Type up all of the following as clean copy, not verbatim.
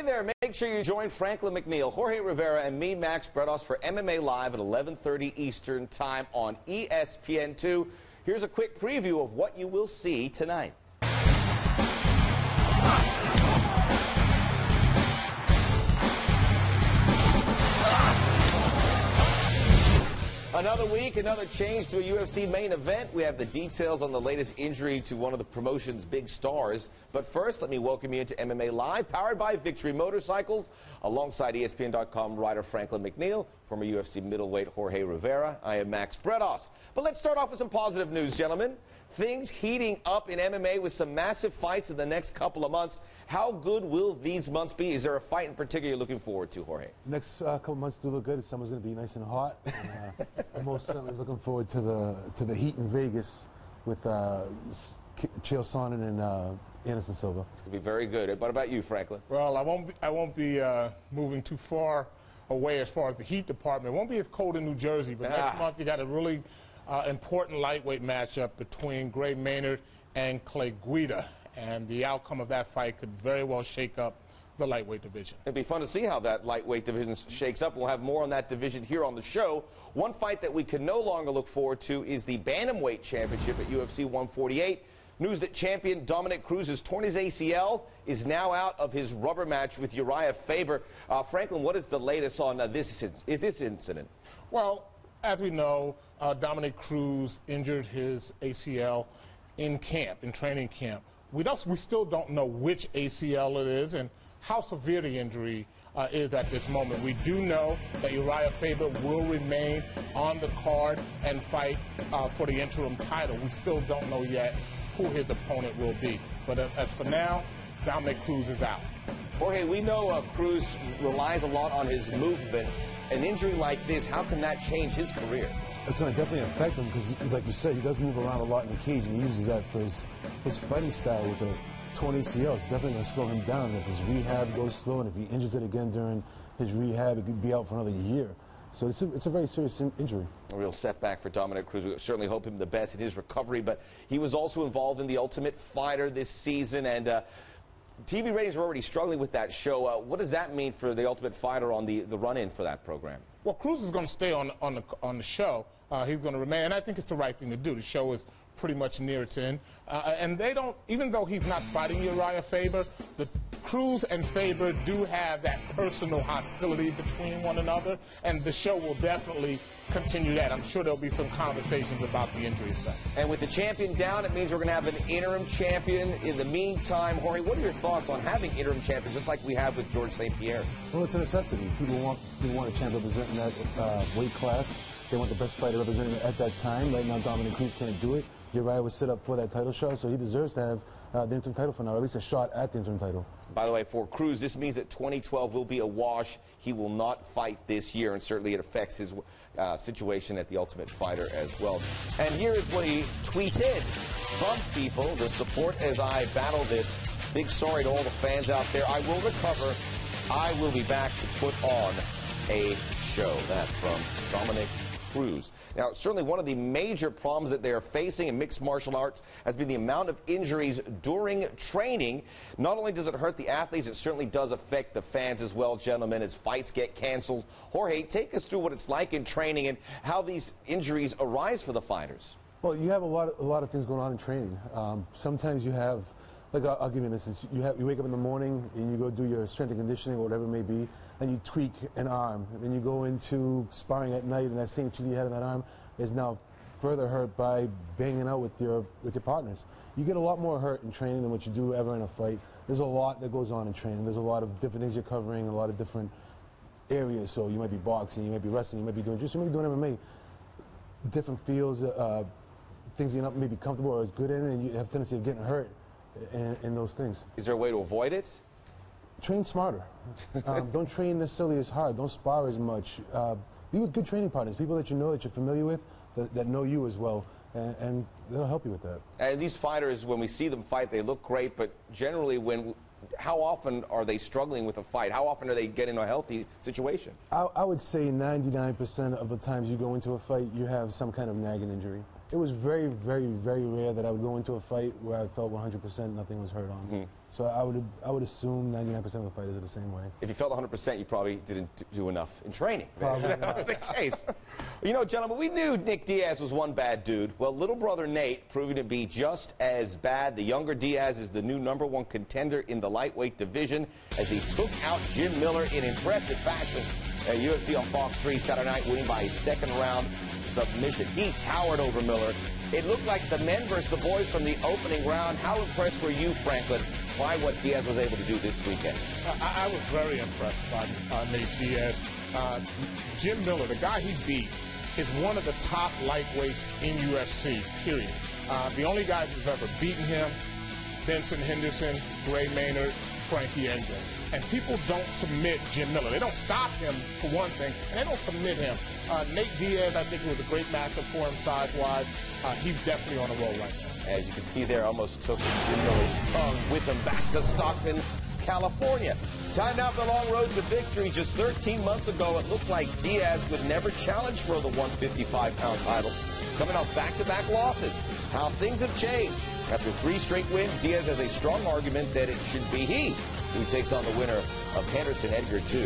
Hey there, make sure you join Franklin McNeil, Jorge Rivera, and me, Max Bredos, for MMA Live at 11:30 Eastern Time on ESPN2. Here's a quick preview of what you will see tonight. Another week, another change to a UFC main event. We have the details on the latest injury to one of the promotion's big stars. But first, let me welcome you into MMA Live, powered by Victory Motorcycles, alongside ESPN.com writer Franklin McNeil, former UFC middleweight Jorge Rivera. I am Max Bredos. But let's start off with some positive news, gentlemen. Things heating up in MMA with some massive fights in the next couple of months. How good will these months be? Is there a fight in particular you're looking forward to, Jorge? Next couple months do look good. The summer's going to be nice and hot. I'm most certainly looking forward to the heat in Vegas with Chael Sonnen and Anderson Silva. It's going to be very good. What about you, Franklin? Well, I won't be moving too far away as far as the heat department. It won't be as cold in New Jersey, but next month you got a really important lightweight matchup between Gray Maynard and Clay Guida, and the outcome of that fight could very well shake up the lightweight division. It'd be fun to see how that lightweight division shakes up. We'll have more on that division here on the show. One fight that we can no longer look forward to is the Bantamweight Championship at UFC-148. News that champion Dominic Cruz has torn his ACL, is now out of his rubber match with Uriah Faber. Franklin, what is the latest on this incident? Well, as we know, Dominic Cruz injured his ACL in training camp. We still don't know which ACL it is and how severe the injury is at this moment. We do know that Uriah Faber will remain on the card and fight for the interim title. We still don't know yet who his opponent will be. But as for now, Dominic Cruz is out. Jorge, we know Cruz relies a lot on his movement. An injury like this, how can that change his career? It's going to definitely affect him because, like you said, he does move around a lot in the cage, and he uses that for his fighting style with the torn ACL. It's definitely going to slow him down. And if his rehab goes slow, and if he injures it again during his rehab, it could be out for another year. So it's a very serious injury. A real setback for Dominic Cruz. We certainly hope him the best in his recovery, but he was also involved in The Ultimate Fighter this season, and TV ratings are already struggling with that show. What does that mean for The Ultimate Fighter on the run-in for that program? Well, Cruz is going to stay on the show. He's going to remain, and I think it's the right thing to do. The show is pretty much near its end. And they don't, even though he's not fighting Uriah Faber, the Cruz and Faber do have that personal hostility between one another, and the show will definitely continue that. I'm sure there'll be some conversations about the injury itself. And with the champion down, it means we're going to have an interim champion. In the meantime, Jorge, what are your thoughts on having interim champions, just like we have with George St. Pierre? Well, it's a necessity. People want a champion representing that weight class. They want the best fighter representing it at that time. Right now, Dominic Cruz can't do it. Uriah was set up for that title shot, so he deserves to have the interim title for now, or at least a shot at the interim title. By the way, for Cruz, this means that 2012 will be a wash. He will not fight this year, and certainly it affects his situation at The Ultimate Fighter as well. And here is what he tweeted. Bump people, the support as I battle this. Big sorry to all the fans out there. I will recover. I will be back to put on a show. That from Dominic Cruz. Now, certainly one of the major problems that they're facing in mixed martial arts has been the amount of injuries during training. Not only does it hurt the athletes, it certainly does affect the fans as well, gentlemen, as fights get canceled. Jorge, take us through what it's like in training and how these injuries arise for the fighters. Well, you have a lot of things going on in training. Sometimes you have, like I'll give you an instance. You wake up in the morning and you go do your strength and conditioning or whatever it may be, and you tweak an arm. And then you go into sparring at night, and that same tweak you had in that arm is now further hurt by banging out with your partners. You get a lot more hurt in training than what you do ever in a fight. There's a lot that goes on in training. There's a lot of different things you're covering, a lot of different areas. So you might be boxing, you might be wrestling, you might be doing jiu-jitsu, you might be doing MMA. Different fields, things you're not maybe comfortable or as good in, and you have a tendency of getting hurt in those things. Is there a way to avoid it? Train smarter. Don't train necessarily as hard. Don't spar as much. Be with good training partners, people that you know, that you're familiar with, that know you as well, and they'll help you with that. And these fighters, when we see them fight, they look great, but generally, how often are they struggling with a fight? How often are they getting a healthy situation? I would say 99% of the times you go into a fight, you have some kind of nagging injury. It was very, very, very rare that I would go into a fight where I felt 100% nothing was hurt on me. So I would assume 99% of the fighters are the same way. If you felt 100%, you probably didn't do enough in training. Probably That was the case. You know, gentlemen, we knew Nick Diaz was one bad dude. Well, little brother Nate proving to be just as bad. The younger Diaz is the new #1 contender in the lightweight division as he took out Jim Miller in impressive fashion at UFC on Fox 3 Saturday night, winning by a second-round submission. He towered over Miller. It looked like the men versus the boys from the opening round. How impressed were you, Franklin, by what Diaz was able to do this weekend? I was very impressed by Nate Diaz. Jim Miller, the guy he beat, is one of the top lightweights in UFC, period. The only guys who've ever beaten him, Benson Henderson, Gray Maynard, Frankie Edgar. And people don't submit Jim Miller. They don't stop him, for one thing, and they don't submit him. Nate Diaz, I think it was a great matchup for him size-wise. He's definitely on a roll right now. As you can see there, almost took Jim Miller's tongue with him back to Stockton, California. Time now for the long road to victory. Just 13 months ago, it looked like Diaz would never challenge for the 155-pound title, coming off back-to-back losses. How things have changed. After 3 straight wins, Diaz has a strong argument that it should be he who takes on the winner of Henderson Edgar 2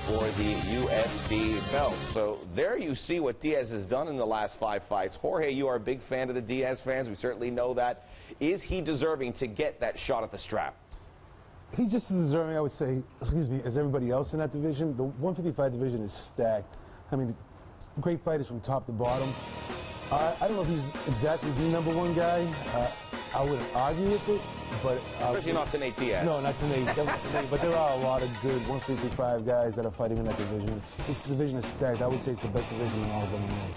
for the UFC belt. So there you see what Diaz has done in the last 5 fights. Jorge, you are a big fan of the Diaz fans. We certainly know that. Is he deserving to get that shot at the strap? He's just as deserving, I would say, excuse me, as everybody else in that division. The 155 division is stacked. I mean, great fighters from top to bottom. I don't know if he's exactly the #1 guy. I wouldn't argue with it, but... Especially not to Nate Diaz. No, not to Nate. But there are a lot of good 155 guys that are fighting in that division. This division is stacked. I would say it's the best division in all of MMA.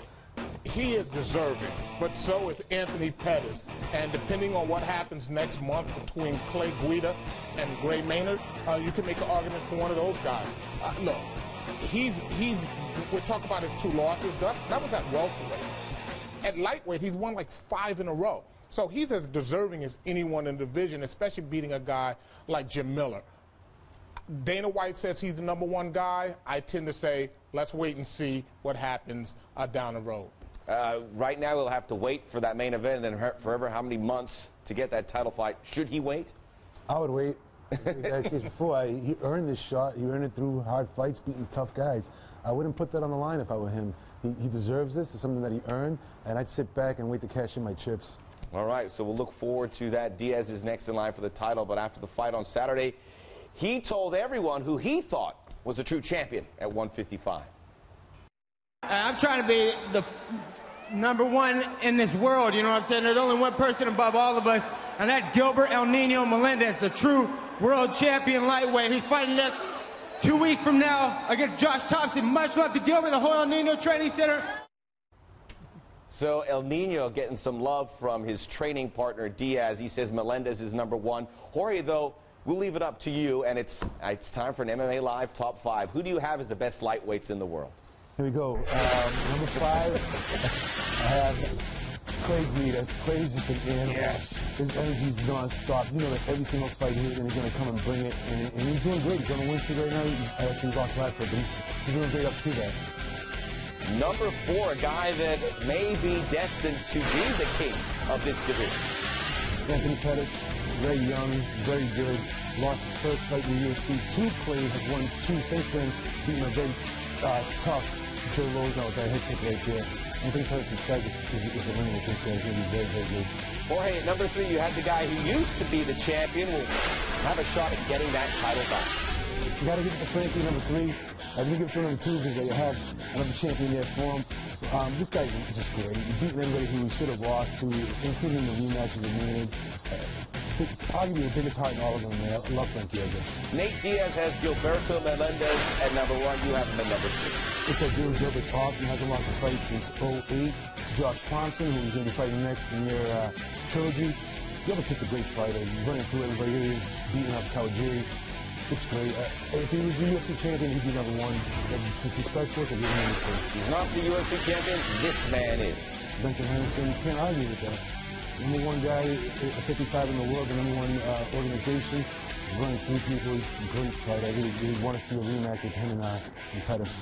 He is deserving, but so is Anthony Pettis. And depending on what happens next month between Clay Guida and Gray Maynard, you can make an argument for one of those guys. Look, we're talking about his 2 losses. That was at welterweight. At lightweight, he's won like 5 in a row. So he's as deserving as anyone in the division, especially beating a guy like Jim Miller. Dana White says he's the #1 guy. I tend to say, let's wait and see what happens down the road. Right now, we'll have to wait for that main event, and then forever how many months to get that title fight? Should he wait? I would wait. That case before, he earned this shot. He earned it through hard fights, beating tough guys. I wouldn't put that on the line if I were him. He deserves this. It's something that he earned, and I'd sit back and wait to cash in my chips. All right, so we'll look forward to that. Diaz is next in line for the title, but after the fight on Saturday, he told everyone who he thought was the true champion at 155. I'm trying to be the #1 in this world, you know what I'm saying? There's only one person above all of us, and that's Gilbert El Nino Melendez, the true world champion lightweight. He's fighting next 2 weeks from now against Josh Thompson. Much love to Gilbert, the whole El Nino Training Center. So El Nino getting some love from his training partner Diaz. He says Melendez is #1. Jorge, though, we'll leave it up to you, and it's time for an MMA Live Top 5. Who do you have as the best lightweights in the world? Here we go. #5, I have Clay Guida. Clay's just an animal. Yes. His energy's non-stop. You know that every single fight he's going to come and bring it, and he's doing great. He's on a win streak right now. I think he's lost last fight, but he's doing great up to that. #4, a guy that may be destined to be the king of this division. Anthony Pettis, very young, very good. Lost his first fight in the UFC. 2 Clay has won 2 since then. Being a very tough Joe Rosen with that head kick right there. Anthony Pettis is a winner with this guy. He's going to be very, very good. Jorge, at #3, you had the guy who used to be the champion. Will have a shot at getting that title back. You got to give it to Frankie, #3. Let me give it to #2 because they have another champion there for him. This guy's just great. He's beating everybody who he should have lost to, including the rematches of Maynard. Arguably the biggest heart in all of them, man. I love Frankie Edgar. Nate Diaz has Gilberto Melendez at #1. You have him at #2. It's a dude, Gilbert's awesome. Hasn't lost a fight since 2008. Josh Thompson, who he's going to be fighting next in your trilogy. Gilbert's just a great fighter. He's running through everybody here, beating up Kawajiri. It's great. If he was the UFC champion, he'd be #1. Since he strikes force, I'd give him #2. He's not the UFC champion. This man is. Benson Henderson, you can't argue with that. #1 guy at 55 in the world, the #1 organization. He's running through people. He's a great fighter. I really want to see a rematch with him and Pettis.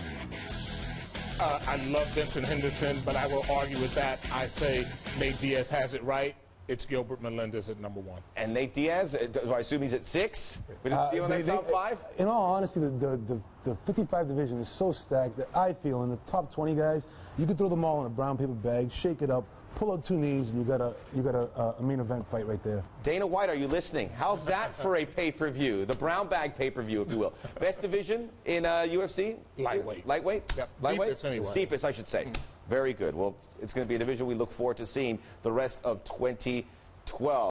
I love Benson Henderson, but I will argue with that. I say Nate Diaz has it right. it's Gilbert Melendez at number 1. And Nate Diaz, do I assume he's at 6? We didn't see him in the top 5? In all honesty, the 55 division is so stacked that I feel in the top 20 guys, you could throw them all in a brown paper bag, shake it up, pull out 2 knees, and you got a main event fight right there. Dana White, are you listening? How's that for a pay-per-view? The brown bag pay-per-view, if you will. Best division in UFC? Lightweight. Lightweight? Yep. Lightweight? Deepest anyway. Deepest, I should say. Very good. Well, it's going to be a division we look forward to seeing the rest of 2012.